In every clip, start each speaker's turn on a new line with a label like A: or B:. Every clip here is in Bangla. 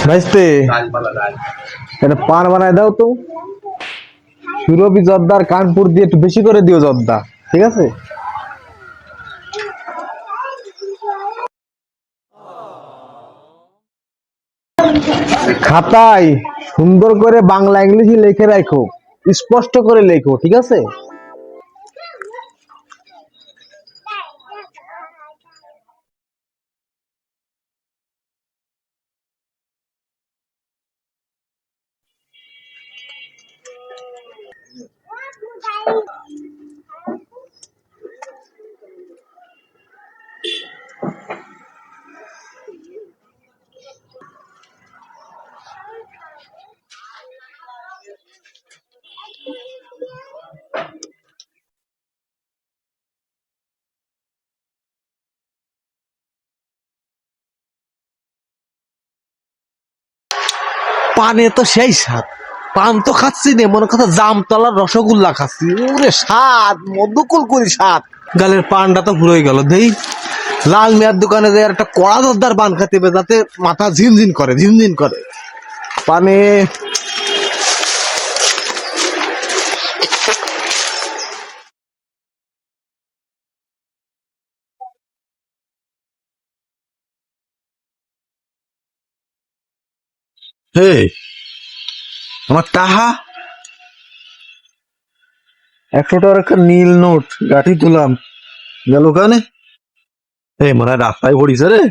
A: ভাইস্তে এটা পান বানায় দাও তো। সুরভি জর্দার কানপুর দিয়ে একটু বেশি করে দিও জর্দা, ঠিক আছে? খাতায় সুন্দর করে বাংলা ইংলিশে লিখে রাখো, স্পষ্ট করে লেখো, ঠিক আছে?
B: পানে তো সেই স্বাদ, পান তো খাচ্ছি নে মনে কথা জামতলার রসগোল্লা খাচ্ছি। ওরে স্বাদ, মধুকুল করি স্বাদ। গালের পানটা তো পুরোই গেল। দেই লাল মিয়ার দোকানে যে একটা কড়া দরদার পান খেতে হবে, যাতে মাথা ঝিনঝিন করে, ঝিনঝিন করে পানে। হে আমার টাহা 100 টাকার একটা নীল নোট গাঠি তুলাম, গেল ওখানে। এই মনে হয় রাস্তায় পড়িছে রে,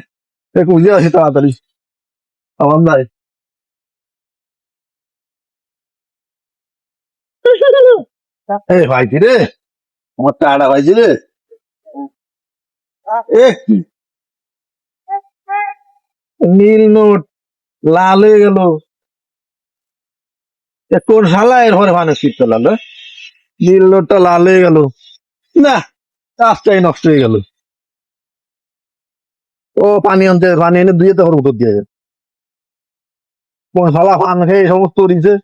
B: বুঝে আসি তাড়াতাড়ি। আমার নাই এই ভাইছি রে, আমার টাকাটা ভাইছি রে। এ নীল নোট লাল হয়ে গেল। কোন শালা এরপরে ভানে শীত পেলাম রে? নীল নোটটা লাল হয়ে গেল না, কাজটাই নষ্ট হয়ে গেল। ও পানি আনতে, পানি এনে দুইয়ে তো উত্তর দিয়ে কোন শালা পান খেয়ে এই সমস্ত দিছে।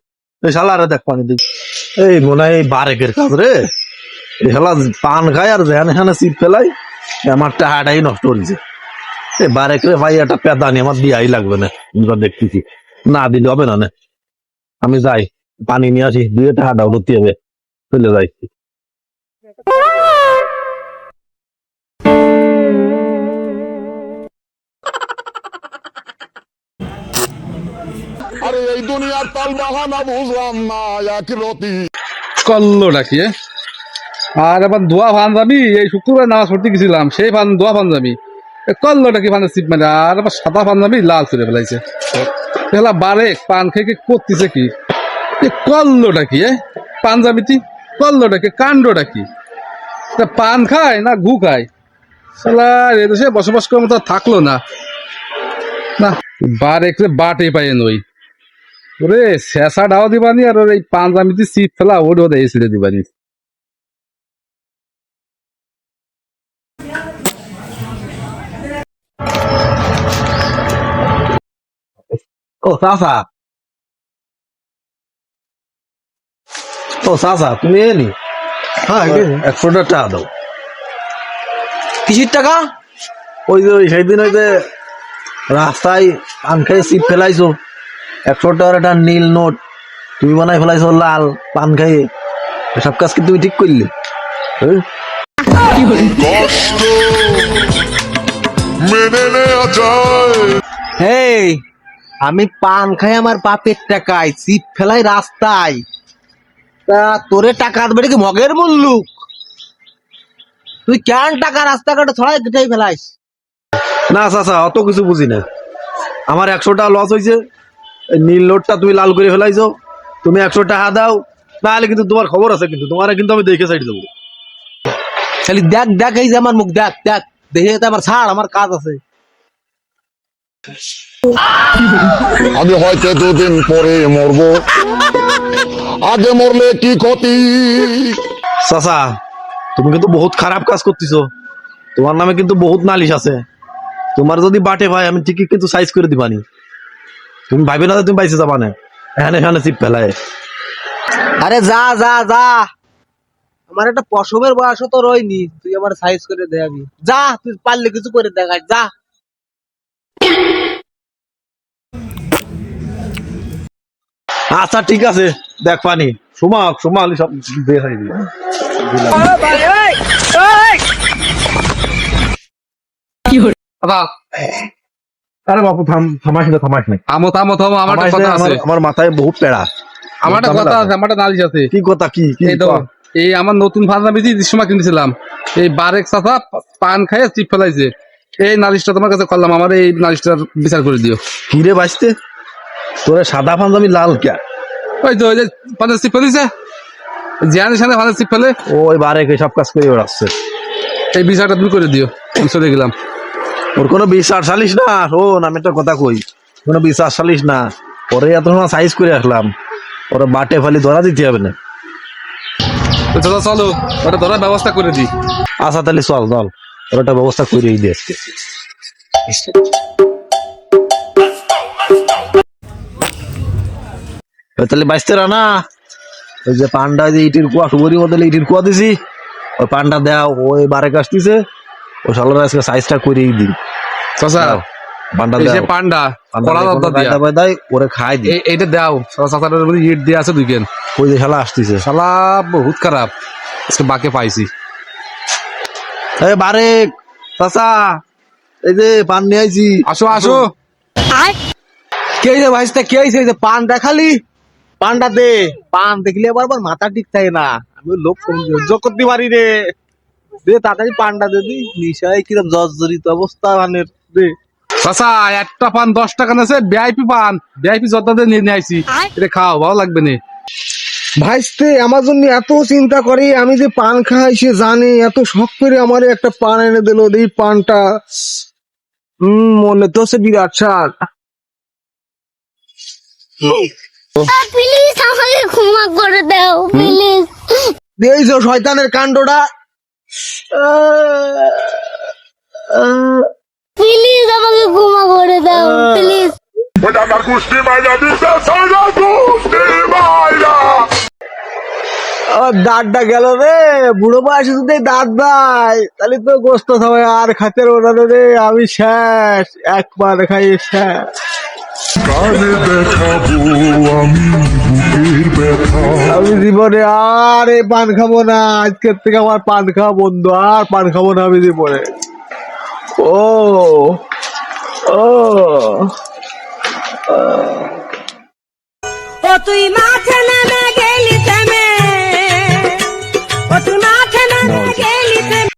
B: এই শালারে দেখ পানি দিই। এই মনে হয় এই বারেকের কাজ রে। এই শালা পান খায় আর যেখানে সেখানে শীত ফেলাই, আমার টাকাটাই নষ্ট করেছে। এই বারেক রে ভাই, একটা পেদানি আমার দিয়াই লাগবে না, দেখতেছি না দিলে হবে না। আমি যাই পানি নিয়ে আসি, দুয়ে টাকাটাও ধরতে হবে, চলে যাই।
C: আরে এই দুনিয়ার তাল বাহানা বুঝলাম না, এক রতি
D: করলোটা কি আর এবার দোয়া পাঞ্জাবি, এই শুক্রবার নামাজ পড়তে গেছিলাম, সেই দোয়া পাঞ্জাবি করলোটা কি মানে সিট মানে, আর আবার সাদা পাঞ্জাবি লাল করে ফেলাইছে। এগুলা বারেক পান খেয়ে করতেছে কি, করলোটা কি পাঞ্জাবিটি, করলোটা কি, কাণ্ডটা কি? পান খায় না ঘু খায়? শালা এদেশে বসবাস করার মতো থাকলো না। না বারেক বাটে পাই নই ওরে, শেষা ডাও দিবানি আর ওর এই পাঞ্জাবিতে সিট ফেলা ওর ওদের এসে দিবানি।
B: ও চাচা, ও চাচা তুমি এলি? হ্যাঁ 100 টাকা দাও। কিসির টাকা? ওই যে সেই দিন ওই যে রাস্তায় পান খাই সিট ফেলাইছো, 100 টাকার একটা নীল নোট তুমি বানাই ফেলাইছো লাল পান খাইয়ে। সব কাজ কি তুমি ঠিক করলে?
C: কষ্ট মেনে নেওয়া যায়।
B: এই আমি পান খাই আমার বাপের টাকায় সিট ফেলাই রাস্তায়, তা তোরে টাকা দেবে কি মগের মুল্লুক? তুই কেন টাকা রাস্তাঘাটে ছড়াই গেটাই ফেলাইস? না চাচা অত কিছু বুঝি না, আমার 100 টাকা লস হয়েছে, নীল নোটটা তুমি লাল করে ফেলাইছো। তুমি 100 টাকা দাও, নাহলে কিন্তু তোমার খবর আছে, কিন্তু তোমার কিন্তু আমি দেখে সাইড দেবো। খালি দেখ দেখ, এই যে আমার মুখ দেখ দেখ, দেখে আমার ছাড়, আমার কাজ আছে।
C: আমি হয়তো 2 দিন পরে মরবো, আগে মরলে কি ক্ষতি?
B: চাচা তুমি কিন্তু বহুত খারাপ কাজ করতেছো, তোমার নামে কিন্তু বহুত নালিশ আছে। তোমার যদি বাটে ভাই, আমি ঠিকই কিন্তু সাইজ করে দিবানি। তুমি ভাববে না যে তুমি পাইছে যাবা না, এখানে এখানে চিপ ফেলায়। আরে যা যা যা, আমার একটা পশমের বয়সও তো রয়নি, তুই আমার সাইজ করে দেখাবি। যা, তুই পারলে কিছু করে দেখাই, যা। আচ্ছা ঠিক আছে, দেখ পানি সুমা আলি সব বের হয়ে দিই।
D: দাদা
B: আরে বাপু থামাস না
D: থামো আমার একটা কথা আছে,
B: আমার মাথায় বহুত পেড়া।
D: আমার একটা কথা আছে, আমার একটা নালিশ আছে।
B: কি কথা? কি
D: এই তো এই আমার নতুন ফার্ম যে সময় কিনেছিলাম, এই বারেক চাচা পান খাইয়ে চিপ ফেলাইছে, এই নালিশটা তোমার কাছে করলাম, আমার এই নালিশটার বিচার করে দিও।
B: কি রে বাঁচতে তোর সাদা পাঞ্জাবি লাল কে?
D: ওই তো ওই যে পানের চিপ ফেলেছে, জিয়ানের সামনে পানের চিপ ফেলে,
B: ওই বারেক সব কাজ করে বেড়াচ্ছে।
D: এই বিচারটা তুমি করে দিও, আমি চলে গেলাম।
B: ওর কোনো বিচার চালিস না, শোন আমি একটা কথা কই, কোনো বিচার চালিস না। পরে এত সময় সাইজ করে আসলাম, ওরা বাটে ফালি ধরা দিতে হবে না।
D: তো চাচা চলো ওটা ধরার ব্যবস্থা করে দিই।
B: আচ্ছা তাহলে চল ওর একটা ব্যবস্থা করে দিয়ে আজকে। তাহলে বাঁচতে না, ওই যে পান্ডা যে ইটির কুয়া সুবরি বদলে ইটির কুয়া দিছি, ওই পান্ডা দেওয়া ওই বারে কাটতেছে, ওই সালার আজকে সাইজটা করেই দিই।
D: চাচা
B: পান্ডা
D: এই যে
B: দাও,
D: পান্ডা কলা দরদা দিয়া
B: দেয় ওরে খাই দি।
D: এইটা দাও চাচাটার মধ্যে ইট দিয়ে আছে দুইকেন।
B: ওই যে শালা আসতেছে,
D: শালা বহুত খারাপ, আজকে বাকে পাইছি।
B: এই বারেক চাচা, এই যে পান নিয়ে আইছি।
D: আসো
B: কে যে ভাইস্তা কে আইছে? এই যে পান দেখালি, পানটা দে। পান দেখলে আবার মাথা ঠিক থাকে না, আমি লোক সহ্য করতে পারি রে। দে তাড়াতাড়ি পানটা দে দি, নিশায় কিরম জর্জরিত অবস্থা পানের, দে।
D: চাচা একটা পান 10 টাকা নেছে, ভিআইপি পান, ভিআইপি জর্দাতে নিয়ে আইছি, এটা খাও ভালো লাগবে না।
A: ভাইস্তে আমার জন্য এত চিন্তা করে, আমি যে পান খাই সে জানে, এত শখ করে আমার একটা পান এনে দিল। এই পানটা মনে তো সে বিরাট স্বাদ।
E: প্লিজ আমাকে ক্ষমা করে দাও প্লিজ।
A: এই যে শয়তানের কাণ্ডটা,
E: প্লিজ আমাকে ক্ষমা করে দাও প্লিজ।
A: দাঁতটা গেল রে, বুড়ো বয়সে যদি দাঁত দেয় তাহলে তো গোস্ত সবাই আর খাতে ওঠানো রে। আমি শেষ, একবার খাই শেষ। আমি জীবনে আর এই পান খাবো না, আজকের থেকে আমার পান খাওয়া বন্ধ, আর পান খাবো না আমি জীবনে। ও
F: তুই মাঠে নেমে গেলি।